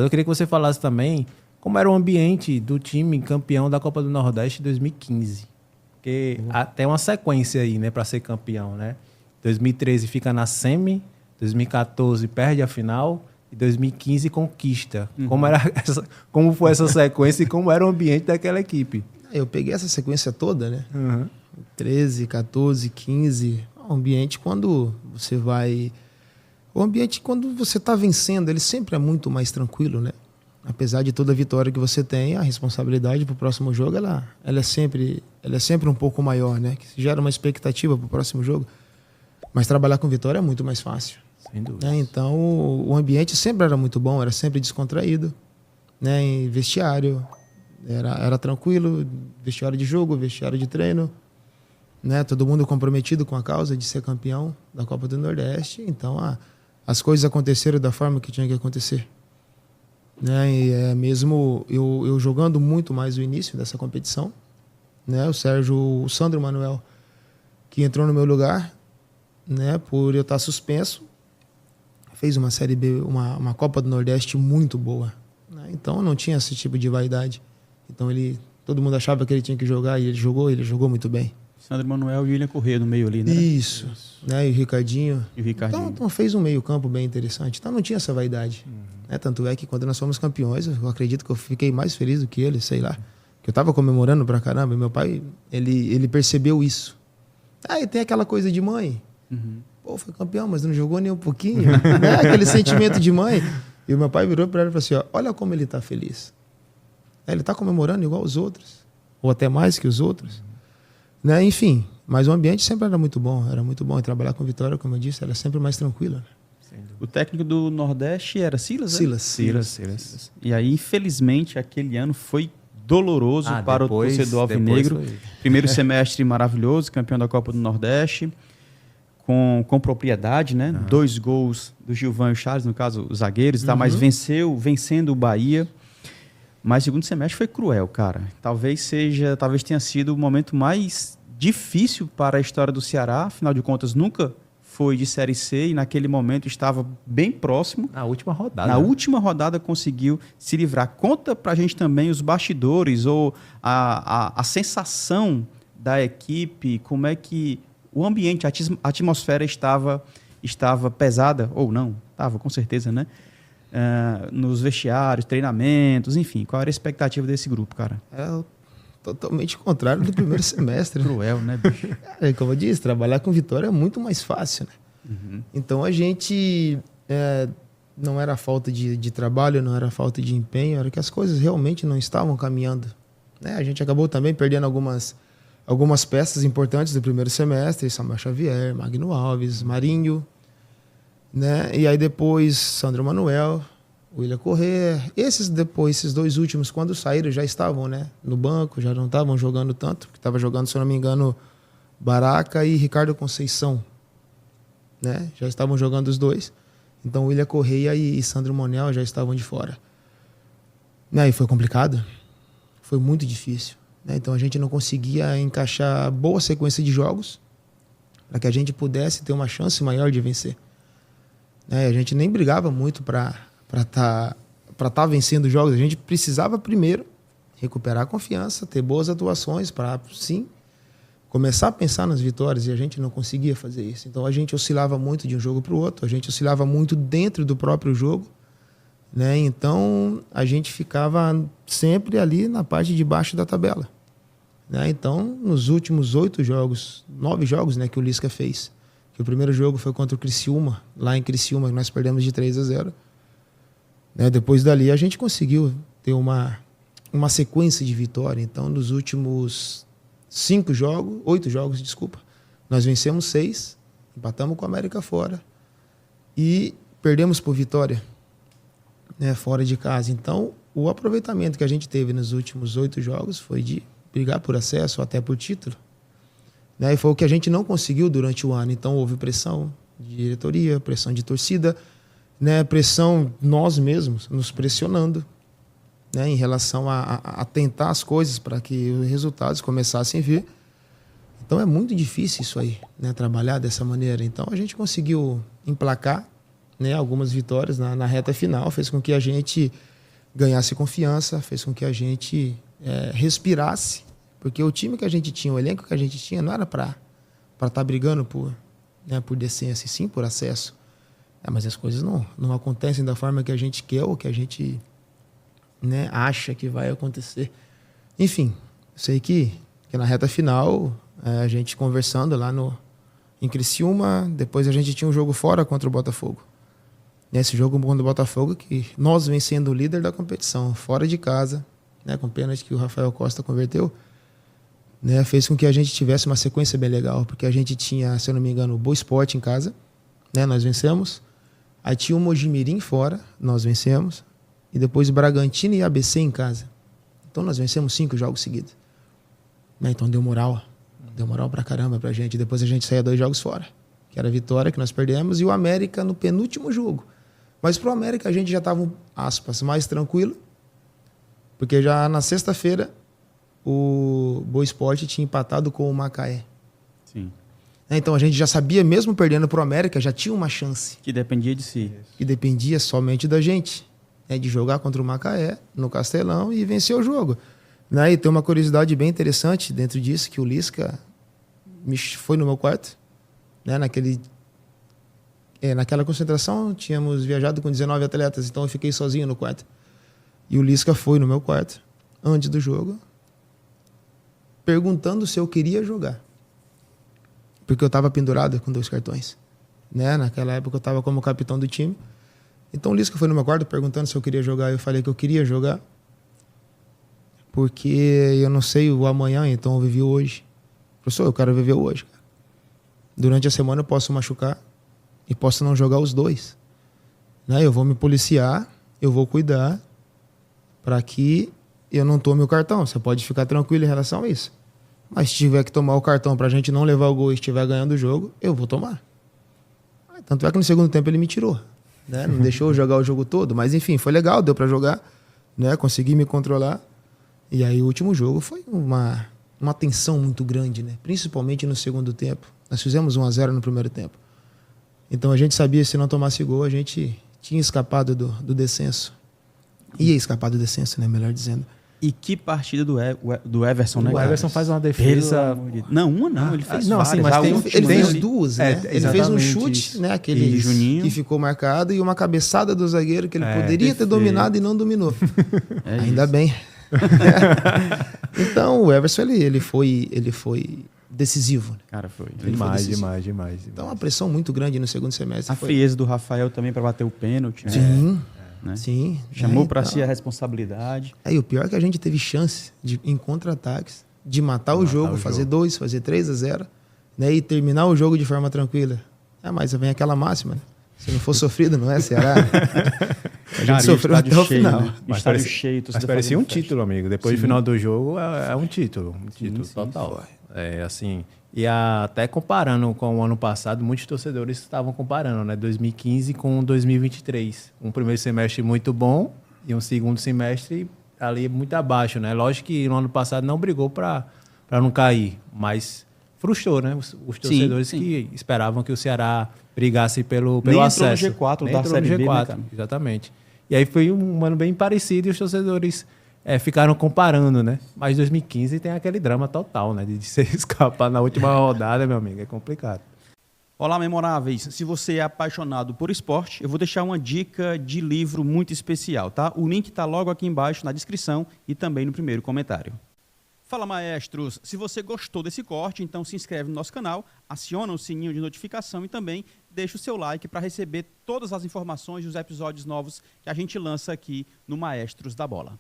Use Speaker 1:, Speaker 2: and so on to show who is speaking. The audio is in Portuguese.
Speaker 1: eu queria que você falasse também como era o ambiente do time campeão da Copa do Nordeste 2015. Porque tem uma sequência aí, né, para ser campeão, né? 2013 fica na semi, 2014 perde a final e 2015 conquista. Como foi essa sequência e como era o ambiente daquela equipe?
Speaker 2: Eu peguei essa sequência toda, né? 13, 14, 15. O ambiente quando você vai... O ambiente quando você está vencendo, ele sempre é muito mais tranquilo, né? Apesar de toda vitória que você tem, a responsabilidade para o próximo jogo, ela é sempre um pouco maior, né? Que gera uma expectativa para o próximo jogo. Mas trabalhar com vitória é muito mais fácil.
Speaker 1: Sem dúvida.
Speaker 2: Né? Então, o ambiente sempre era muito bom, era sempre descontraído. Né? Em vestiário, era tranquilo, vestiário de jogo, vestiário de treino. Né? Todo mundo comprometido com a causa de ser campeão da Copa do Nordeste. Então, as coisas aconteceram da forma que tinha que acontecer. Né? E mesmo eu jogando muito mais o início dessa competição, né? O Sandro Manuel, que entrou no meu lugar, né? Por eu estar suspenso, fez uma Série B, uma Copa do Nordeste muito boa. Né? Então não tinha esse tipo de vaidade. Então todo mundo achava que ele tinha que jogar e ele jogou muito bem.
Speaker 3: Sandro Manuel e William Corrêa no meio ali, né?
Speaker 2: Isso. Né? E o Ricardinho. Então fez um meio campo bem interessante. Então não tinha essa vaidade. Né? Tanto é que quando nós fomos campeões, eu acredito que eu fiquei mais feliz do que ele, sei lá. Que eu tava comemorando pra caramba. E meu pai, ele percebeu isso. E tem aquela coisa de mãe. Pô, foi campeão, mas não jogou nem um pouquinho. Né? Aquele sentimento de mãe. E o meu pai virou pra ele e falou assim, olha como ele tá feliz. Ele tá comemorando igual os outros. Ou até mais que os outros. Né? Enfim, mas o ambiente sempre era muito bom. Era muito bom. E trabalhar com vitória, como eu disse, era sempre mais tranquilo. Né?
Speaker 3: O técnico do Nordeste era Silas?
Speaker 1: Silas.
Speaker 3: E aí, infelizmente, aquele ano foi doloroso para o torcedor alvinegro. Primeiro semestre maravilhoso, campeão da Copa do Nordeste, com propriedade, né? 2 gols do Gilvan e o Charles, no caso, os zagueiros, mas vencendo o Bahia. Mas o segundo semestre foi cruel, cara. Talvez tenha sido o momento mais difícil para a história do Ceará. Afinal de contas, nunca foi de Série C e naquele momento estava bem próximo.
Speaker 1: Na última rodada.
Speaker 3: Na última rodada conseguiu se livrar. Conta pra gente também os bastidores ou a sensação da equipe, como é que o ambiente, a atmosfera estava pesada, ou não, estava com certeza, né? Nos vestiários, treinamentos, enfim, qual era a expectativa desse grupo, cara?
Speaker 2: Totalmente contrário do primeiro semestre.
Speaker 3: Cruel, né, bicho?
Speaker 2: Como eu disse, trabalhar com vitória é muito mais fácil, né? Então a gente não era falta de trabalho, não era falta de empenho, era que as coisas realmente não estavam caminhando. Né? A gente acabou também perdendo algumas peças importantes do primeiro semestre, Samuel Xavier, Magno Alves, Marinho, né? E aí depois Sandro Manuel, William Corrêa. Esses 2 últimos, quando saíram, já estavam, né, no banco, já não estavam jogando tanto, porque estava jogando, se eu não me engano, Baraca e Ricardo Conceição. Né? Já estavam jogando os 2. Então William Corrêa e Sandro Manuel já estavam de fora. E aí foi complicado. Foi muito difícil. Né? Então a gente não conseguia encaixar boa sequência de jogos para que a gente pudesse ter uma chance maior de vencer. A gente nem brigava muito para estar vencendo jogos. A gente precisava primeiro recuperar a confiança, ter boas atuações para, sim, começar a pensar nas vitórias, e a gente não conseguia fazer isso. Então a gente oscilava muito de um jogo para o outro, a gente oscilava muito dentro do próprio jogo. Né? Então a gente ficava sempre ali na parte de baixo da tabela. Né? Então, nos últimos 9 jogos, né, que o Lisca fez, que o primeiro jogo foi contra o Criciúma, lá em Criciúma, que nós perdemos de 3-0. Né? Depois dali a gente conseguiu ter uma sequência de vitória. Então, nos últimos 8 jogos, nós vencemos 6, empatamos com a América fora e perdemos por Vitória, né, fora de casa. Então, o aproveitamento que a gente teve nos últimos 8 jogos foi de brigar por acesso, até por título. Né, e foi o que a gente não conseguiu durante o ano. Então, houve pressão de diretoria, pressão de torcida, né, pressão nós mesmos, nos pressionando, né, em relação a tentar as coisas para que os resultados começassem a vir. Então, é muito difícil isso aí, né, trabalhar dessa maneira. Então, a gente conseguiu emplacar, né, algumas vitórias na reta final, fez com que a gente ganhasse confiança, fez com que a gente respirasse, porque o time que a gente tinha, o elenco que a gente tinha, não era para estar brigando por descenso, e sim por acesso. Mas as coisas não acontecem da forma que a gente quer ou que a gente acha que vai acontecer. Enfim, sei que na reta final, a gente conversando lá em Criciúma, depois a gente tinha um jogo fora contra o Botafogo. Nesse jogo contra o Botafogo, que nós vencendo o líder da competição, fora de casa, com pênalti que o Rafael Costa converteu, fez com que a gente tivesse uma sequência bem legal, porque a gente tinha, se eu não me engano, o Boa Esporte em casa, nós vencemos. Aí tinha o Mojimirim fora, nós vencemos. E depois o Bragantino e ABC em casa. Então nós vencemos 5 jogos seguidos. Então deu moral pra caramba pra gente. Depois a gente saía 2 jogos fora, que era a Vitória, que nós perdemos, e o América no penúltimo jogo. Mas pro América a gente já estava, aspas, mais tranquilo, porque já na sexta-feira o Boa Esporte tinha empatado com o Macaé.
Speaker 3: Sim.
Speaker 2: Então a gente já sabia, mesmo perdendo pro América, já tinha uma chance.
Speaker 3: Que dependia de si.
Speaker 2: Que dependia somente da gente, de jogar contra o Macaé no Castelão e vencer o jogo. E tem uma curiosidade bem interessante dentro disso, que o Lisca foi no meu quarto, naquela concentração tínhamos viajado com 19 atletas, então eu fiquei sozinho no quarto. E o Lisca foi no meu quarto, antes do jogo, perguntando se eu queria jogar. Porque eu estava pendurado com 2 cartões. Naquela época eu estava como capitão do time. Então o Lisca foi no meu quarto perguntando se eu queria jogar. Eu falei que eu queria jogar, porque eu não sei o amanhã, então eu vivi hoje. Professor, eu quero viver hoje. Durante a semana eu posso machucar e posso não jogar os 2. Eu vou me policiar, eu vou cuidar para que eu não tome o cartão. Você pode ficar tranquilo em relação a isso. Mas se tiver que tomar o cartão para a gente não levar o gol e estiver ganhando o jogo, eu vou tomar. Tanto é que no segundo tempo ele me tirou. Não deixou eu jogar o jogo todo. Mas enfim, foi legal, deu para jogar. Consegui me controlar. E aí o último jogo foi uma tensão muito grande, principalmente no segundo tempo. Nós fizemos 1-0 no primeiro tempo. Então a gente sabia que se não tomasse gol, a gente tinha escapado do descenso. Ia escapar do descenso, melhor dizendo.
Speaker 3: E que partida do Everson, né?
Speaker 1: O Everson faz uma defesa...
Speaker 3: Não, uma não, ele fez várias.
Speaker 1: Sim, mas
Speaker 2: ele fez 2, ele fez um chute,
Speaker 1: isso.
Speaker 2: Aquele
Speaker 3: Juninho,
Speaker 2: que ficou marcado, e uma cabeçada do zagueiro que ele poderia ter dominado e não dominou. Ainda
Speaker 3: isso.
Speaker 2: bem. Então o Everson ele foi decisivo.
Speaker 3: Cara, foi.
Speaker 1: Demais.
Speaker 2: Então uma pressão muito grande no segundo semestre.
Speaker 3: A frieza do Rafael também para bater o pênalti.
Speaker 2: Sim. Sim.
Speaker 3: Chamou para si a responsabilidade.
Speaker 2: E o pior é que a gente teve chance em contra-ataques de matar o jogo, fazer 2, fazer 3-0, e terminar o jogo de forma tranquila. Mas vem aquela máxima, se não for sofrido, não é Ceará. A gente sofreu até o final.
Speaker 1: Mas parecia um título, amigo. Depois do final do jogo é um título. Um título total. Assim... E até comparando com o ano passado, muitos torcedores estavam comparando, 2015 com 2023. Um primeiro semestre muito bom e um segundo semestre ali muito abaixo, Lógico que no ano passado não brigou para não cair, mas frustrou, os torcedores que esperavam que o Ceará brigasse pelo acesso.
Speaker 3: Nem entrou no G4 da Série B,
Speaker 1: exatamente. E aí foi um ano bem parecido e os torcedores... ficaram comparando, Mas 2015 tem aquele drama total, de se escapar na última rodada, meu amigo, é complicado.
Speaker 3: Olá, memoráveis. Se você é apaixonado por esporte, eu vou deixar uma dica de livro muito especial, tá? O link está logo aqui embaixo na descrição e também no primeiro comentário. Fala, maestros! Se você gostou desse corte, então se inscreve no nosso canal, aciona o sininho de notificação e também deixa o seu like para receber todas as informações dos episódios novos que a gente lança aqui no Maestros da Bola.